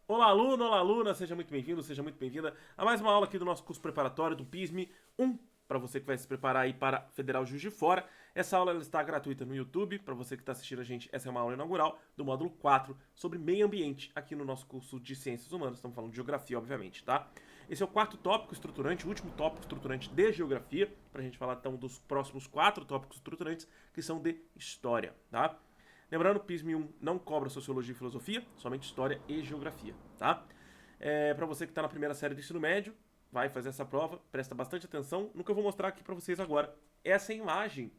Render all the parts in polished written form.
Olá, aluno, olá, aluna, seja muito bem-vindo, seja muito bem-vinda a mais uma aula aqui do nosso curso preparatório do PISM 1, para você que vai se preparar aí para Federal Juiz de Fora. Essa aula ela está gratuita no YouTube, para você que está assistindo a gente, essa é uma aula inaugural do módulo 4 sobre meio ambiente, aqui no nosso curso de Ciências Humanas, estamos falando de Geografia, obviamente, tá? Esse é o quarto tópico estruturante, o último tópico estruturante de Geografia, para a gente falar então dos próximos 4 tópicos estruturantes, que são de História, tá? Lembrando, o PISM 1 não cobra Sociologia e Filosofia, somente História e Geografia, tá? Para você que está na primeira série do ensino médio, vai fazer essa prova, presta bastante atenção no que eu vou mostrar aqui para vocês agora. Essa imagem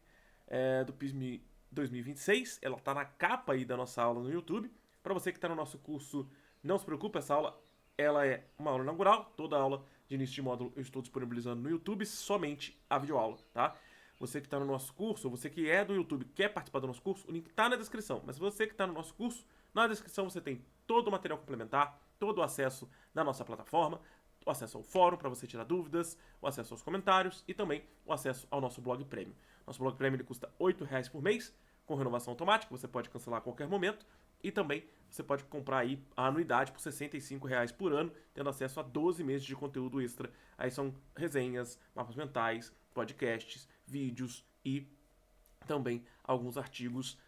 do PISM 2026, ela está na capa aí da nossa aula no YouTube. Para você que está no nosso curso, não se preocupe, essa aula ela é uma aula inaugural, toda aula de início de módulo eu estou disponibilizando no YouTube, somente a videoaula, tá? Você que está no nosso curso, você que é do YouTube, quer participar do nosso curso, o link está na descrição. Mas você que está no nosso curso, na descrição você tem todo o material complementar, todo o acesso na nossa plataforma, o acesso ao fórum para você tirar dúvidas, o acesso aos comentários e também o acesso ao nosso blog premium. Nosso blog premium ele custa R$ 8,00 por mês, com renovação automática, você pode cancelar a qualquer momento. E também você pode comprar aí a anuidade por R$ 65,00 por ano, tendo acesso a 12 meses de conteúdo extra. Aí são resenhas, mapas mentais, podcasts, vídeos e também alguns artigos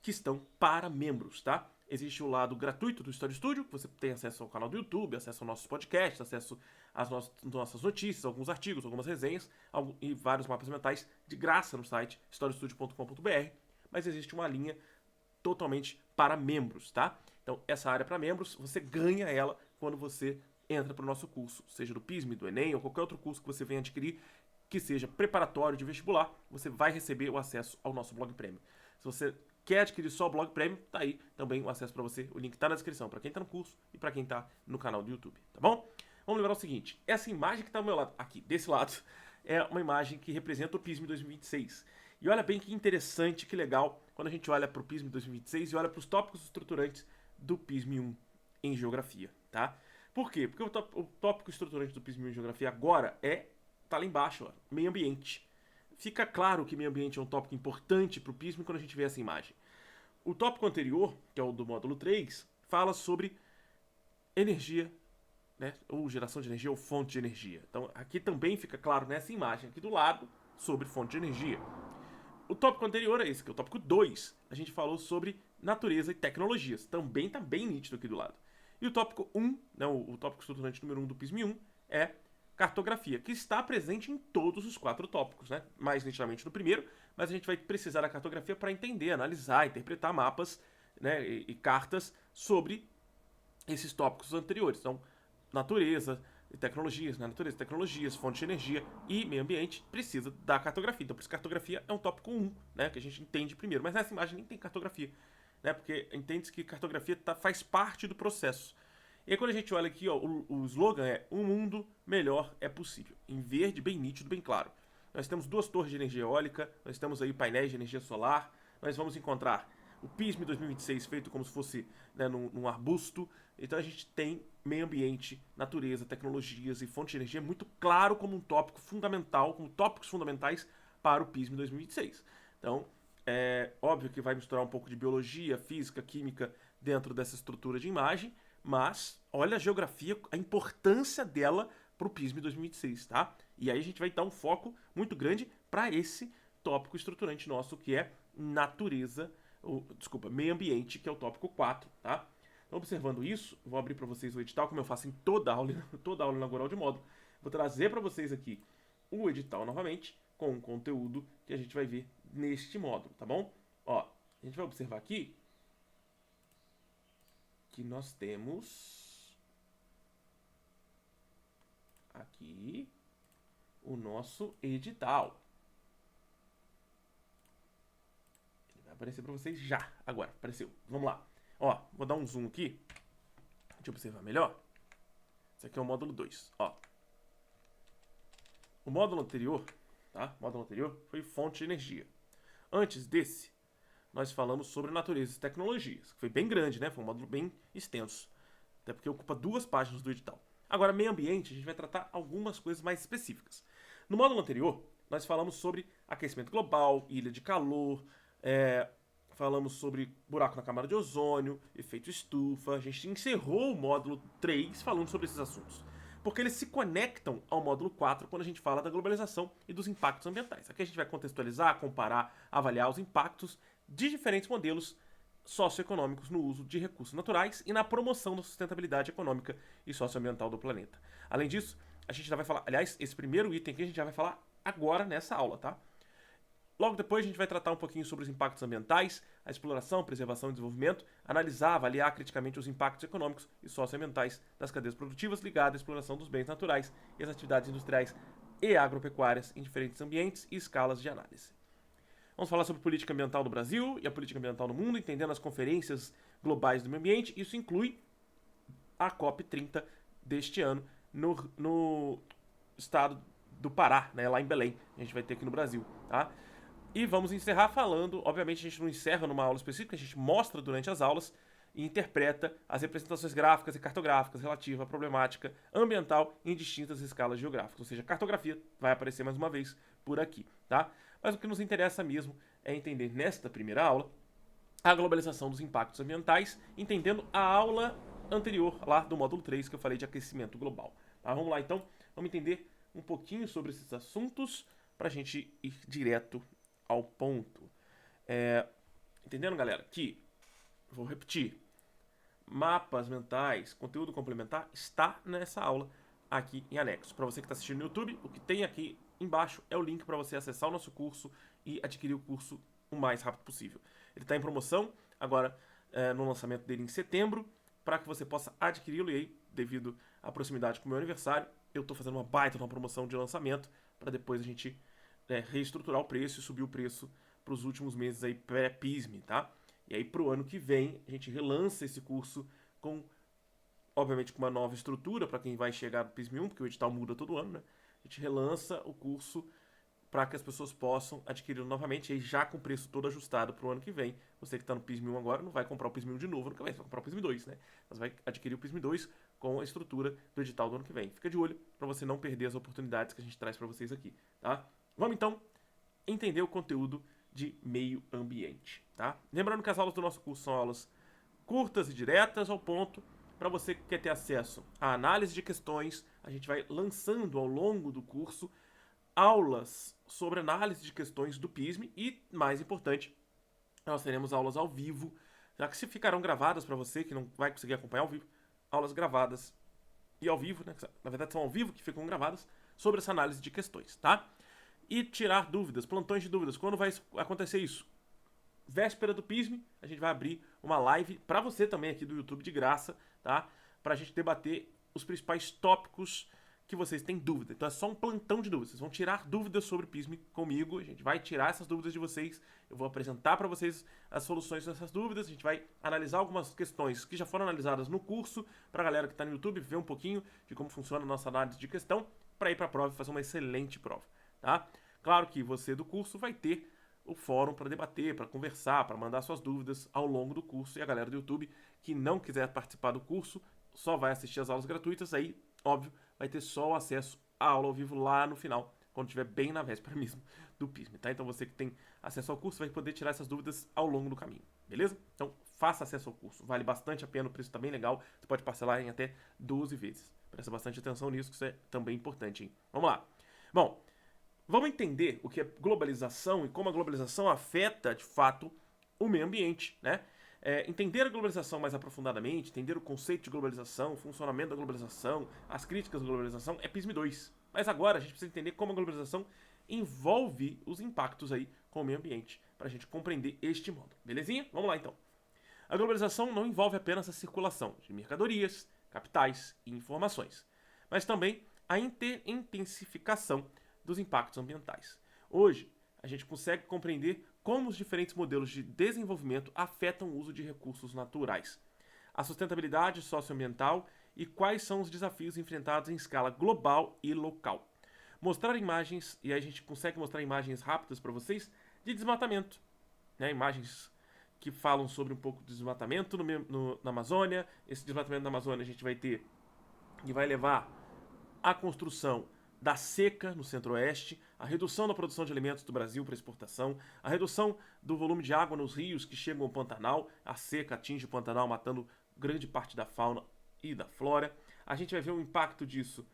que estão para membros, tá? Existe o lado gratuito do Story Studio, que você tem acesso ao canal do YouTube, acesso aos nossos podcasts, acesso às nossas notícias, alguns artigos, algumas resenhas e vários mapas mentais de graça no site storystudio.com.br. Mas existe uma linha totalmente para membros, tá? Então, essa área para membros, você ganha ela quando você entra para o nosso curso, seja do PISM, do Enem ou qualquer outro curso que você venha adquirir, que seja preparatório de vestibular, você vai receber o acesso ao nosso blog premium. Se você quer adquirir só o blog premium, tá aí também o acesso para você, o link tá na descrição, para quem tá no curso e para quem tá no canal do YouTube, tá bom? Vamos lembrar o seguinte, essa imagem que tá ao meu lado, aqui, desse lado, é uma imagem que representa o PISM 2026. E olha bem que interessante, que legal, quando a gente olha para o PISM 2026 e olha para os tópicos estruturantes do PISM 1 em Geografia, tá? Por quê? Porque o tópico estruturante do PISM 1 em Geografia agora tá lá embaixo, ó, meio ambiente. Fica claro que meio ambiente é um tópico importante para o PISM quando a gente vê essa imagem. O tópico anterior, que é o do módulo 3, fala sobre energia, né, ou geração de energia ou fonte de energia. Então aqui também fica claro nessa imagem aqui do lado sobre fonte de energia. O tópico anterior a esse, que é o tópico 2, a gente falou sobre natureza e tecnologias. Também está bem nítido aqui do lado. E o tópico 1, né, o tópico estruturante número 1 do PISM 1, é cartografia, que está presente em todos os 4 tópicos, né? Mais nitidamente no primeiro, mas a gente vai precisar da cartografia para entender, analisar, interpretar mapas, né, e cartas sobre esses tópicos anteriores. Então, natureza e tecnologias, né? Natureza, tecnologias, fonte de energia e meio ambiente precisa da cartografia. Então, por isso cartografia é um tópico 1, né? Que a gente entende primeiro. Mas nessa imagem nem tem cartografia, né? Porque entende-se que cartografia faz parte do processo. E aí quando a gente olha aqui, ó, o slogan é "Um mundo melhor é possível", em verde, bem nítido, bem claro. Nós temos 2 torres de energia eólica, nós temos aí painéis de energia solar, nós vamos encontrar o PISM 2026 feito como se fosse, né, num arbusto. Então a gente tem meio ambiente, natureza, tecnologias e fonte de energia muito claro como um tópico fundamental, como tópicos fundamentais para o PISM 2026. Então, é óbvio que vai misturar um pouco de biologia, física, química dentro dessa estrutura de imagem, mas olha a geografia, a importância dela para o PISM 2026, tá? E aí a gente vai dar um foco muito grande para esse tópico estruturante nosso, que é natureza, meio ambiente, que é o tópico 4, tá? Então, observando isso, vou abrir para vocês o edital, como eu faço em toda aula inaugural de módulo. Vou trazer para vocês aqui o edital novamente, com o conteúdo que a gente vai ver neste módulo, tá bom? Ó, a gente vai observar aqui que nós temos aqui o nosso edital. Ele vai aparecer para vocês já. Agora, apareceu. Vamos lá. Ó, vou dar um zoom aqui. Deixa eu observar melhor. Esse aqui é o módulo 2. Ó. O módulo anterior, tá? O módulo anterior foi fonte de energia. Antes desse, nós falamos sobre natureza e tecnologias, que foi bem grande, né? Foi um módulo bem extenso. Até porque ocupa 2 páginas do edital. Agora, meio ambiente, a gente vai tratar algumas coisas mais específicas. No módulo anterior, nós falamos sobre aquecimento global, ilha de calor, falamos sobre buraco na camada de ozônio, efeito estufa, a gente encerrou o módulo 3 falando sobre esses assuntos. Porque eles se conectam ao módulo 4 quando a gente fala da globalização e dos impactos ambientais. Aqui a gente vai contextualizar, comparar, avaliar os impactos de diferentes modelos socioeconômicos no uso de recursos naturais e na promoção da sustentabilidade econômica e socioambiental do planeta. Além disso, a gente já vai falar, aliás, esse primeiro item aqui a gente já vai falar agora nessa aula, tá? Logo depois a gente vai tratar um pouquinho sobre os impactos ambientais, a exploração, preservação e desenvolvimento, analisar, avaliar criticamente os impactos econômicos e socioambientais das cadeias produtivas ligadas à exploração dos bens naturais e às atividades industriais e agropecuárias em diferentes ambientes e escalas de análise. Vamos falar sobre política ambiental do Brasil e a política ambiental no mundo, entendendo as conferências globais do meio ambiente. Isso inclui a COP30 deste ano no estado do Pará, né, lá em Belém. A gente vai ter aqui no Brasil, tá? E vamos encerrar falando, obviamente a gente não encerra numa aula específica, a gente mostra durante as aulas e interpreta as representações gráficas e cartográficas relativas à problemática ambiental em distintas escalas geográficas. Ou seja, a cartografia vai aparecer mais uma vez por aqui, tá? Mas o que nos interessa mesmo é entender nesta primeira aula a globalização dos impactos ambientais, entendendo a aula anterior lá do módulo 3 que eu falei de aquecimento global. Tá? Vamos lá então, vamos entender um pouquinho sobre esses assuntos para a gente ir direto ao ponto. Entendendo, galera, que, vou repetir, mapas mentais, conteúdo complementar, está nessa aula aqui em anexo. Para você que está assistindo no YouTube, o que tem aqui embaixo é o link para você acessar o nosso curso e adquirir o curso o mais rápido possível. Ele está em promoção agora no lançamento dele em setembro, para que você possa adquiri-lo e aí, devido à proximidade com o meu aniversário, eu estou fazendo uma baita uma promoção de lançamento para depois a gente reestruturar o preço e subir o preço para os últimos meses aí pré-PISM, tá? E aí pro ano que vem a gente relança esse curso com, obviamente, com uma nova estrutura para quem vai chegar no PISM 1, porque o edital muda todo ano, né? A gente relança o curso para que as pessoas possam adquirir novamente, e aí já com o preço todo ajustado para o ano que vem. Você que está no PISM 1 agora não vai comprar o PISM 1 de novo, nunca vai comprar o PISM 2, né? Mas vai adquirir o PISM 2 com a estrutura do edital do ano que vem. Fica de olho para você não perder as oportunidades que a gente traz para vocês aqui, tá? Vamos então entender o conteúdo de meio ambiente, tá? Lembrando que as aulas do nosso curso são aulas curtas e diretas ao ponto. Para você que quer ter acesso à análise de questões, a gente vai lançando ao longo do curso aulas sobre análise de questões do PISM e, mais importante, nós teremos aulas ao vivo, já que se ficarão gravadas para você que não vai conseguir acompanhar ao vivo, aulas gravadas e ao vivo, né? Na verdade são ao vivo que ficam gravadas sobre essa análise de questões, tá? E tirar dúvidas, plantões de dúvidas. Quando vai acontecer isso? Véspera do PISM, a gente vai abrir uma live para você também aqui do YouTube de graça, tá? Pra gente debater os principais tópicos que vocês têm dúvida. Então é só um plantão de dúvidas. Vocês vão tirar dúvidas sobre PISM comigo, a gente vai tirar essas dúvidas de vocês, eu vou apresentar para vocês as soluções dessas dúvidas, a gente vai analisar algumas questões que já foram analisadas no curso, pra galera que tá no YouTube ver um pouquinho de como funciona a nossa análise de questão, para ir pra prova e fazer uma excelente prova, tá? Claro que você do curso vai ter o fórum para debater, para conversar, para mandar suas dúvidas ao longo do curso. E a galera do YouTube que não quiser participar do curso, só vai assistir as aulas gratuitas, aí, óbvio, vai ter só o acesso à aula ao vivo lá no final, quando estiver bem na véspera mesmo do PISM, tá? Então você que tem acesso ao curso vai poder tirar essas dúvidas ao longo do caminho, beleza? Então faça acesso ao curso, vale bastante a pena, o preço tá bem legal, você pode parcelar em até 12 vezes. Presta bastante atenção nisso, que isso é também importante, hein? Vamos lá. Bom, vamos entender o que é globalização e como a globalização afeta, de fato, o meio ambiente, né? Entender a globalização mais aprofundadamente, entender o conceito de globalização, o funcionamento da globalização, as críticas da globalização, é PISM 2. Mas agora a gente precisa entender como a globalização envolve os impactos aí com o meio ambiente, para a gente compreender este modo. Belezinha? Vamos lá então. A globalização não envolve apenas a circulação de mercadorias, capitais e informações, mas também a intensificação dos impactos ambientais. Hoje, a gente consegue compreender como os diferentes modelos de desenvolvimento afetam o uso de recursos naturais, a sustentabilidade socioambiental e quais são os desafios enfrentados em escala global e local. Mostrar imagens, e aí a gente consegue mostrar imagens rápidas para vocês, de desmatamento, né? Imagens que falam sobre um pouco de desmatamento na Amazônia. Esse desmatamento na Amazônia a gente vai ter e vai levar à construção da seca no centro-oeste, a redução da produção de alimentos do Brasil para exportação, a redução do volume de água nos rios que chegam ao Pantanal, a seca atinge o Pantanal matando grande parte da fauna e da flora. A gente vai ver o impacto disso,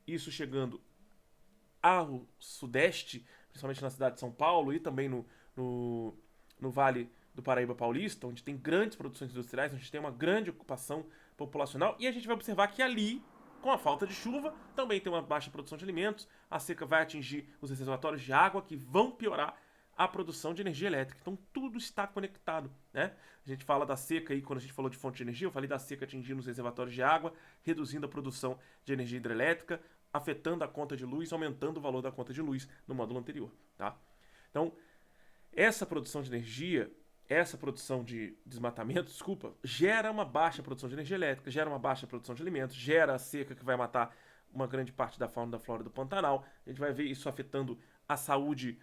isso chegando ao sudeste, principalmente na cidade de São Paulo e também no Vale do Paraíba Paulista, onde tem grandes produções industriais, onde tem uma grande ocupação populacional, e a gente vai observar que ali, com a falta de chuva, também tem uma baixa produção de alimentos, a seca vai atingir os reservatórios de água, que vão piorar a produção de energia elétrica. Então tudo está conectado, né? A gente fala da seca aí, quando a gente falou de fonte de energia, eu falei da seca atingindo os reservatórios de água, reduzindo a produção de energia hidrelétrica, afetando a conta de luz, aumentando o valor da conta de luz no módulo anterior, tá? Então, essa produção de energia, essa produção de desmatamento, desculpa, gera uma baixa produção de energia elétrica, gera uma baixa produção de alimentos, gera a seca que vai matar uma grande parte da fauna e da flora do Pantanal. A gente vai ver isso afetando a saúde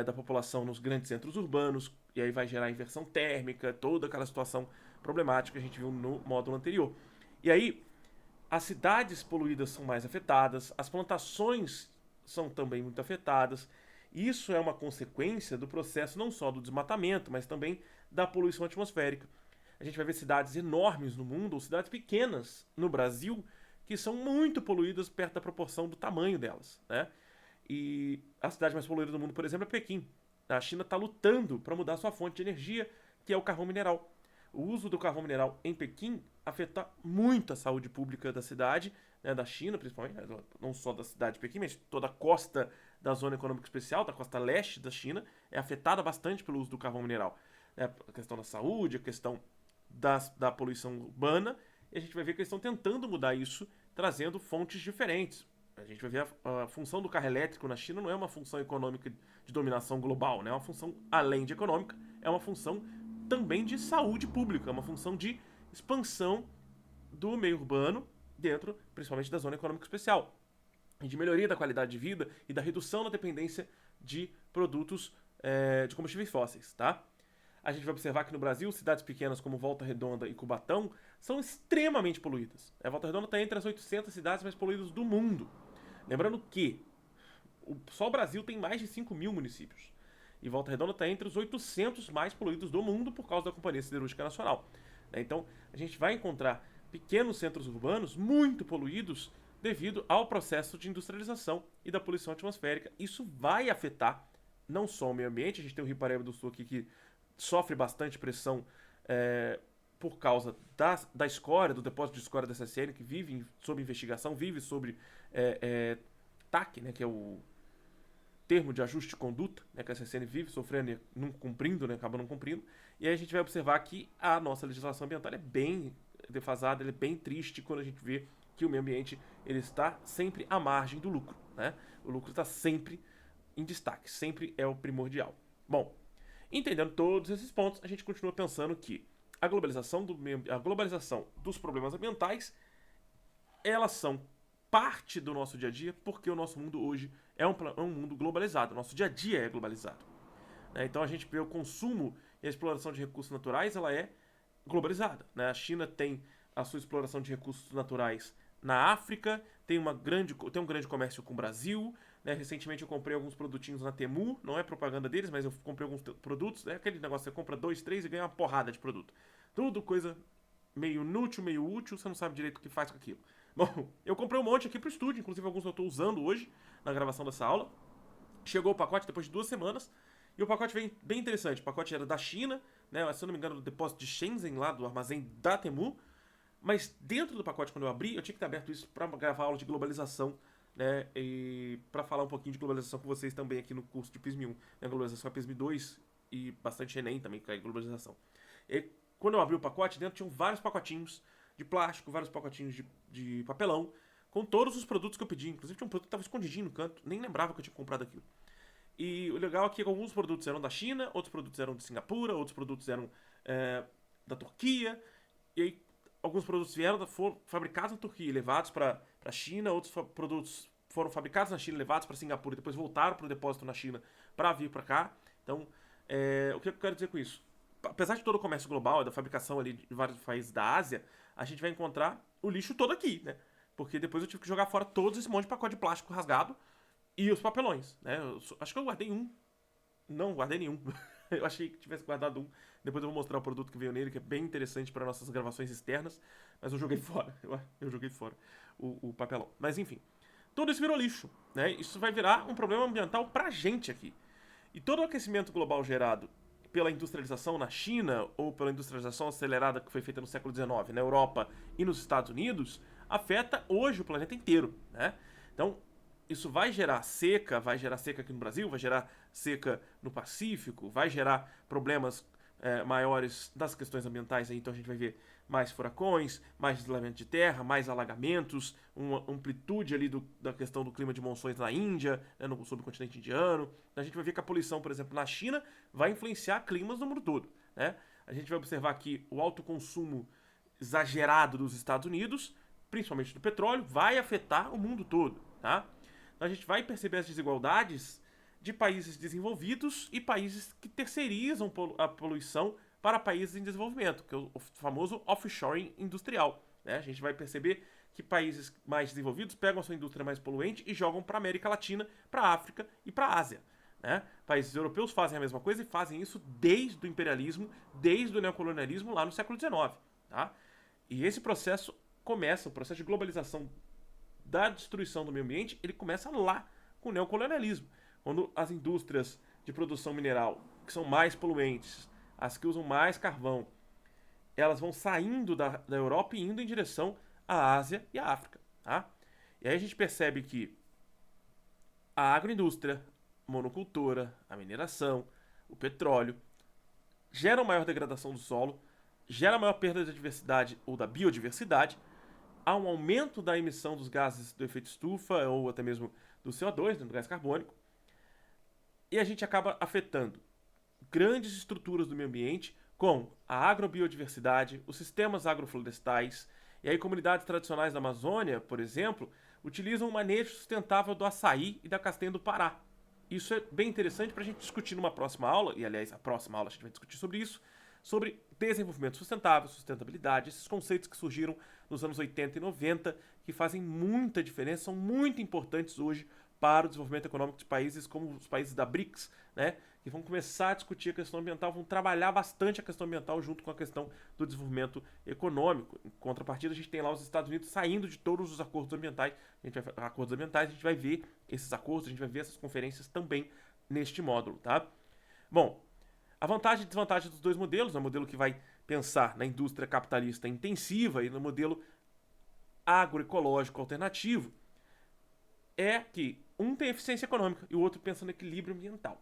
da população nos grandes centros urbanos, e aí vai gerar inversão térmica, toda aquela situação problemática que a gente viu no módulo anterior. E aí, as cidades poluídas são mais afetadas, as plantações são também muito afetadas. Isso é uma consequência do processo não só do desmatamento, mas também da poluição atmosférica. A gente vai ver cidades enormes no mundo, ou cidades pequenas no Brasil, que são muito poluídas perto da proporção do tamanho delas, né? E a cidade mais poluída do mundo, por exemplo, é Pequim. A China está lutando para mudar sua fonte de energia, que é o carvão mineral. O uso do carvão mineral em Pequim afeta muito a saúde pública da cidade, né, da China, principalmente, não só da cidade de Pequim, mas toda a costa da Zona Econômica Especial, da costa leste da China, é afetada bastante pelo uso do carvão mineral. A questão da saúde, a questão da poluição urbana, e a gente vai ver que eles estão tentando mudar isso, trazendo fontes diferentes. A gente vai ver a função do carro elétrico na China não é uma função econômica de dominação global, né? É uma função, além de econômica, é uma função também de saúde pública, é uma função de expansão do meio urbano dentro, principalmente da Zona Econômica Especial, e de melhoria da qualidade de vida e da redução da dependência de produtos de combustíveis fósseis, tá? A gente vai observar que no Brasil, cidades pequenas como Volta Redonda e Cubatão são extremamente poluídas. Volta Redonda está entre as 800 cidades mais poluídas do mundo. Lembrando que só o Brasil tem mais de 5 mil municípios. E Volta Redonda está entre os 800 mais poluídos do mundo por causa da Companhia Siderúrgica Nacional. Então, a gente vai encontrar pequenos centros urbanos muito poluídos devido ao processo de industrialização e da poluição atmosférica. Isso vai afetar não só o meio ambiente, a gente tem o Rio Paraíba do Sul aqui que sofre bastante pressão por causa da escória, do depósito de escória da CSN, que vive sob investigação, vive sobre TAC, né, que é o termo de ajuste de conduta, né, que a CSN vive sofrendo e não cumprindo, né, acaba não cumprindo. E aí a gente vai observar que a nossa legislação ambiental é bem defasada, ela é bem triste quando a gente vê que o meio ambiente ele está sempre à margem do lucro, né? O lucro está sempre em destaque, sempre é o primordial. Bom, entendendo todos esses pontos, a gente continua pensando que a globalização dos problemas ambientais, elas são parte do nosso dia a dia, porque o nosso mundo hoje é um mundo globalizado, o nosso dia a dia é globalizado. Então a gente vê o consumo e a exploração de recursos naturais, ela é globalizada. A China tem a sua exploração de recursos naturais na África, tem um grande comércio com o Brasil. Recentemente eu comprei alguns produtinhos na Temu, não é propaganda deles, mas eu comprei alguns produtos, aquele negócio, você compra 2, 3 e ganha uma porrada de produto. Tudo coisa meio inútil, meio útil, você não sabe direito o que faz com aquilo. Bom, eu comprei um monte aqui pro estúdio, inclusive alguns eu estou usando hoje na gravação dessa aula. Chegou o pacote depois de 2 semanas, e o pacote veio bem interessante. O pacote era da China, se eu não me engano do depósito de Shenzhen, lá do armazém da Temu. Mas dentro do pacote, quando eu abri, eu tinha que ter aberto isso para gravar aula de globalização, e para falar um pouquinho de globalização com vocês também aqui no curso de PISM 1. Globalização é PISM 2 e bastante Enem também, que é globalização. E quando eu abri o pacote, dentro tinham vários pacotinhos de plástico, vários pacotinhos de papelão, com todos os produtos que eu pedi. Inclusive tinha um produto que estava escondidinho no canto, nem lembrava que eu tinha comprado aquilo. E o legal é que alguns produtos eram da China, outros produtos eram de Singapura, outros produtos eram da Turquia, e aí alguns produtos foram fabricados na Turquia e levados para a China, outros produtos foram fabricados na China, levados para Singapura e depois voltaram para o depósito na China para vir para cá. Então, o que eu quero dizer com isso? Apesar de todo o comércio global, da fabricação ali de vários países da Ásia, a gente vai encontrar o lixo todo aqui, né? Porque depois eu tive que jogar fora todos esse monte de pacote de plástico rasgado, E os papelões, né? Acho que eu guardei um. Não, guardei nenhum. Eu achei que tivesse guardado um. Depois eu vou mostrar o produto que veio nele, que é bem interessante para nossas gravações externas. Mas eu joguei fora. Eu joguei fora o papelão. Mas enfim, tudo isso virou lixo, né? Isso vai virar um problema ambiental pra gente aqui. E todo o aquecimento global gerado pela industrialização na China ou pela industrialização acelerada que foi feita no século XIX na Europa e nos Estados Unidos afeta hoje o planeta inteiro, né? Então, isso vai gerar seca aqui no Brasil, vai gerar seca no Pacífico, vai gerar problemas maiores das questões ambientais aí, então a gente vai ver mais furacões, mais deslizamento de terra, mais alagamentos, uma amplitude ali da questão do clima de monções na Índia, né, no subcontinente indiano. A gente vai ver que a poluição, por exemplo, na China vai influenciar climas no mundo todo, né? A gente vai observar que o alto consumo exagerado dos Estados Unidos, principalmente do petróleo, vai afetar o mundo todo, tá? Então a gente vai perceber as desigualdades de países desenvolvidos e países que terceirizam a poluição para países em desenvolvimento, que é o famoso offshoring industrial, né? A gente vai perceber que países mais desenvolvidos pegam a sua indústria mais poluente e jogam para a América Latina, para a África e para a Ásia, né? Países europeus fazem a mesma coisa e fazem isso desde o imperialismo, desde o neocolonialismo lá no século XIX, tá? E esse processo começa, o processo de globalização da destruição do meio ambiente, ele começa lá com o neocolonialismo, quando as indústrias de produção mineral, que são mais poluentes, as que usam mais carvão, elas vão saindo da Europa e indo em direção à Ásia e à África, tá? E aí a gente percebe que a agroindústria, a monocultura, a mineração, o petróleo, geram maior degradação do solo, gera maior perda da diversidade ou da biodiversidade, há um aumento da emissão dos gases do efeito estufa ou até mesmo do CO2, do gás carbônico, e a gente acaba afetando grandes estruturas do meio ambiente, como a agrobiodiversidade, os sistemas agroflorestais, e aí comunidades tradicionais da Amazônia, por exemplo, utilizam o manejo sustentável do açaí e da castanha do Pará. Isso é bem interessante para a gente discutir numa próxima aula, e aliás, a próxima aula a gente vai discutir sobre isso, sobre desenvolvimento sustentável, sustentabilidade, esses conceitos que surgiram nos anos 80 e 90, que fazem muita diferença, são muito importantes hoje para o desenvolvimento econômico de países como os países da BRICS, né, que vão começar a discutir a questão ambiental, vão trabalhar bastante a questão ambiental junto com a questão do desenvolvimento econômico. Em contrapartida, a gente tem lá os Estados Unidos saindo de todos os acordos ambientais, a gente vai ver esses acordos, a gente vai ver essas conferências também neste módulo, tá? Bom, a vantagem e desvantagem dos dois modelos, no modelo que vai pensar na indústria capitalista intensiva e no modelo agroecológico alternativo, é que um tem eficiência econômica e o outro pensa no equilíbrio ambiental.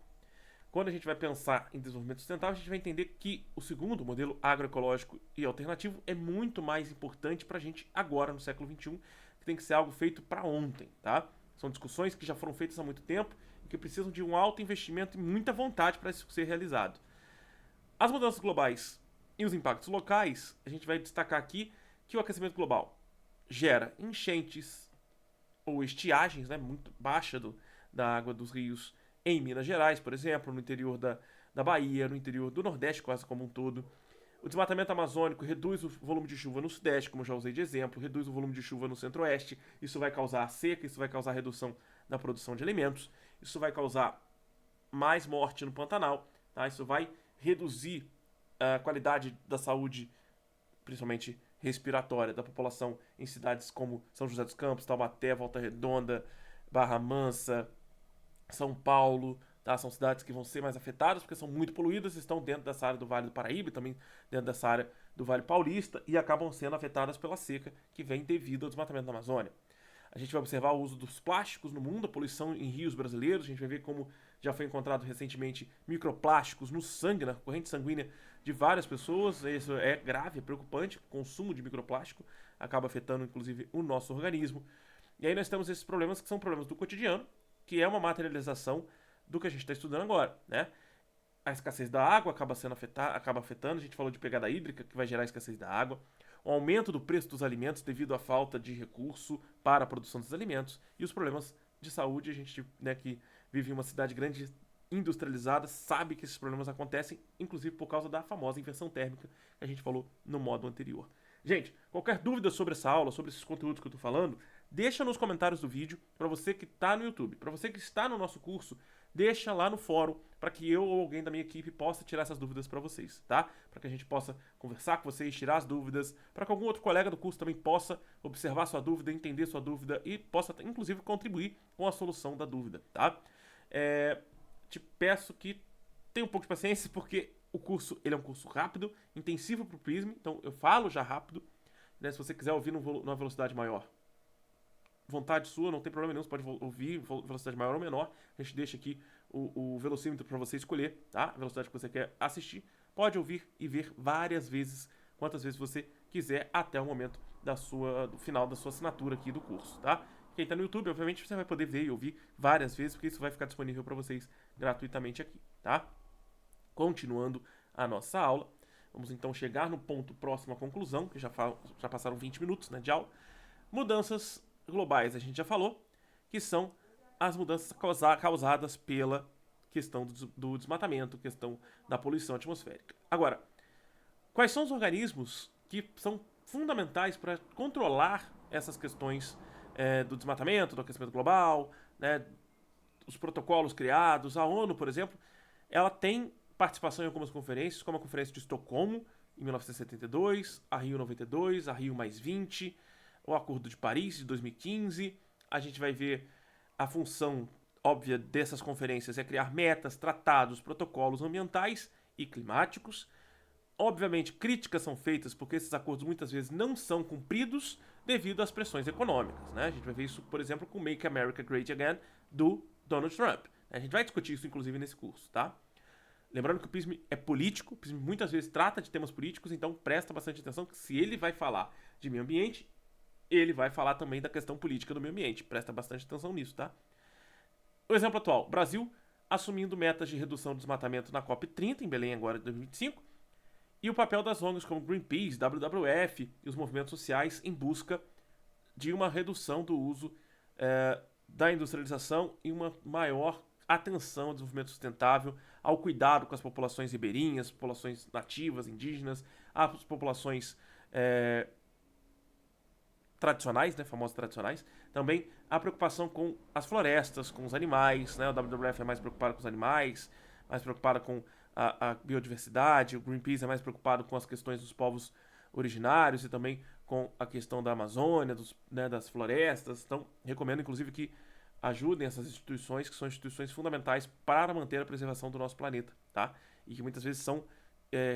Quando a gente vai pensar em desenvolvimento sustentável, a gente vai entender que o segundo, o modelo agroecológico e alternativo, é muito mais importante para a gente agora, no século XXI, que tem que ser algo feito para ontem, tá? São discussões que já foram feitas há muito tempo e que precisam de um alto investimento e muita vontade para isso ser realizado. As mudanças globais e os impactos locais, a gente vai destacar aqui que o aquecimento global gera enchentes ou estiagens, né, muito baixa da água dos rios em Minas Gerais, por exemplo, no interior da Bahia, no interior do Nordeste quase como um todo. O desmatamento amazônico reduz o volume de chuva no Sudeste, como já usei de exemplo, reduz o volume de chuva no Centro-Oeste. Isso vai causar seca, isso vai causar redução da produção de alimentos, isso vai causar mais morte no Pantanal, tá? Isso vai reduzir a qualidade da saúde, principalmente respiratória, da população em cidades como São José dos Campos, Taubaté, Volta Redonda, Barra Mansa, São Paulo, tá? São cidades que vão ser mais afetadas porque são muito poluídas, estão dentro dessa área do Vale do Paraíba e também dentro dessa área do Vale Paulista e acabam sendo afetadas pela seca que vem devido ao desmatamento da Amazônia. A gente vai observar o uso dos plásticos no mundo, a poluição em rios brasileiros, a gente vai ver como já foi encontrado recentemente microplásticos no sangue, na corrente sanguínea de várias pessoas. Isso é grave, é preocupante, o consumo de microplástico acaba afetando inclusive o nosso organismo. E aí nós temos esses problemas que são problemas do cotidiano, que é uma materialização do que a gente está estudando agora, né? A escassez da água acaba afetando, a gente falou de pegada hídrica, que vai gerar a escassez da água, o aumento do preço dos alimentos devido à falta de recurso para a produção dos alimentos e os problemas de saúde. A gente, né, que vive em uma cidade grande industrializada sabe que esses problemas acontecem, inclusive por causa da famosa inversão térmica que a gente falou no módulo anterior. Gente, qualquer dúvida sobre essa aula, sobre esses conteúdos que eu estou falando, deixa nos comentários do vídeo, para você que está no YouTube. Para você que está no nosso curso, deixa lá no fórum para que eu ou alguém da minha equipe possa tirar essas dúvidas para vocês, tá? Para que a gente possa conversar com vocês, tirar as dúvidas, para que algum outro colega do curso também possa observar sua dúvida, entender sua dúvida e possa, inclusive, contribuir com a solução da dúvida, tá? Te peço que tenha um pouco de paciência, porque o curso ele é um curso rápido, intensivo para o Prism, então eu falo já rápido, né? Se você quiser ouvir numa velocidade maior, vontade sua, não tem problema nenhum, você pode ouvir velocidade maior ou menor. A gente deixa aqui o velocímetro para você escolher, tá? A velocidade que você quer assistir. Pode ouvir e ver várias vezes, quantas vezes você quiser, até o momento do final da sua assinatura aqui do curso, tá? Quem está no YouTube, obviamente, você vai poder ver e ouvir várias vezes, porque isso vai ficar disponível para vocês gratuitamente aqui, tá? Continuando a nossa aula, vamos então chegar no ponto próximo à conclusão, que já passaram 20 minutos, né, de aula. Mudanças globais, a gente já falou, que são as mudanças causadas pela questão do desmatamento, questão da poluição atmosférica. Agora, quais são os organismos que são fundamentais para controlar essas questões do desmatamento, do aquecimento global, né, os protocolos criados? A ONU, por exemplo, ela tem participação em algumas conferências, como a Conferência de Estocolmo, em 1972, a Rio 92, a Rio +20, o Acordo de Paris, de 2015. A gente vai ver a função óbvia dessas conferências é criar metas, tratados, protocolos ambientais e climáticos. Obviamente, críticas são feitas porque esses acordos muitas vezes não são cumpridos devido às pressões econômicas, né? A gente vai ver isso, por exemplo, com o Make America Great Again, do Donald Trump. A gente vai discutir isso, inclusive, nesse curso, tá? Lembrando que o PISM é político, o PISM muitas vezes trata de temas políticos, então presta bastante atenção que se ele vai falar de meio ambiente, ele vai falar também da questão política do meio ambiente. Presta bastante atenção nisso, tá? O exemplo atual, Brasil assumindo metas de redução do desmatamento na COP30, em Belém agora de 2025, e o papel das ONGs como Greenpeace, WWF e os movimentos sociais em busca de uma redução do uso da industrialização e uma maior atenção ao desenvolvimento sustentável, ao cuidado com as populações ribeirinhas, populações nativas, indígenas, as populações tradicionais, né, famosas tradicionais, também a preocupação com as florestas, com os animais, né, o WWF é mais preocupado com os animais, mais preocupado com a biodiversidade, o Greenpeace é mais preocupado com as questões dos povos originários e também com a questão da Amazônia, das florestas. Então, recomendo inclusive que ajudem essas instituições, que são instituições fundamentais para manter a preservação do nosso planeta, tá? E que muitas vezes são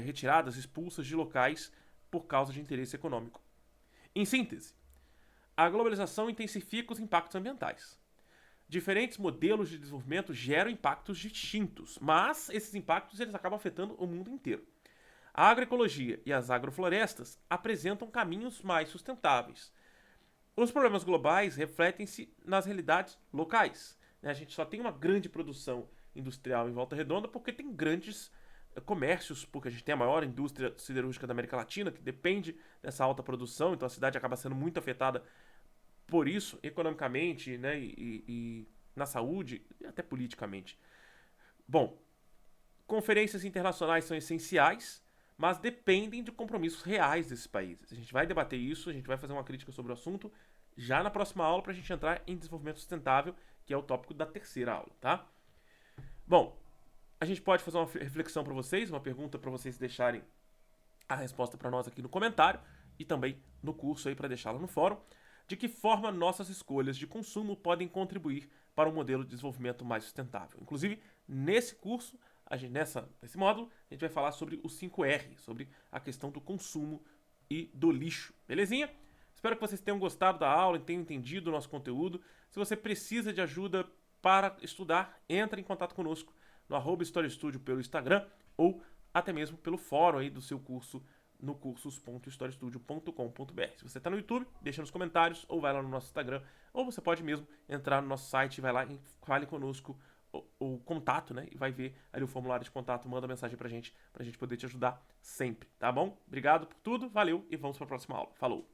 retiradas, expulsas de locais por causa de interesse econômico. Em síntese, a globalização intensifica os impactos ambientais. Diferentes modelos de desenvolvimento geram impactos distintos, mas esses impactos eles acabam afetando o mundo inteiro. A agroecologia e as agroflorestas apresentam caminhos mais sustentáveis. Os problemas globais refletem-se nas realidades locais. A gente só tem uma grande produção industrial em Volta Redonda porque tem grandes comércios, porque a gente tem a maior indústria siderúrgica da América Latina, que depende dessa alta produção, então a cidade acaba sendo muito afetada por isso, economicamente, né, e na saúde, e até politicamente. Bom, conferências internacionais são essenciais, mas dependem de compromissos reais desses países. A gente vai debater isso, a gente vai fazer uma crítica sobre o assunto já na próxima aula para a gente entrar em desenvolvimento sustentável, que é o tópico da terceira aula, tá? Bom, a gente pode fazer uma reflexão para vocês, uma pergunta para vocês deixarem a resposta para nós aqui no comentário e também no curso aí para deixá-la no fórum. De que forma nossas escolhas de consumo podem contribuir para um modelo de desenvolvimento mais sustentável. Inclusive, nesse curso, nesse módulo, a gente vai falar sobre os 5R, sobre a questão do consumo e do lixo. Belezinha? Espero que vocês tenham gostado da aula e tenham entendido o nosso conteúdo. Se você precisa de ajuda para estudar, entre em contato conosco no @HistoriaStudio pelo Instagram ou até mesmo pelo fórum aí do seu curso no cursos.historiastudio.com.br. Se você está no YouTube, deixa nos comentários ou vai lá no nosso Instagram, ou você pode mesmo entrar no nosso site, vai lá e fale conosco o contato, né? E vai ver ali o formulário de contato, manda mensagem pra gente poder te ajudar sempre, tá bom? Obrigado por tudo, valeu e vamos para a próxima aula. Falou!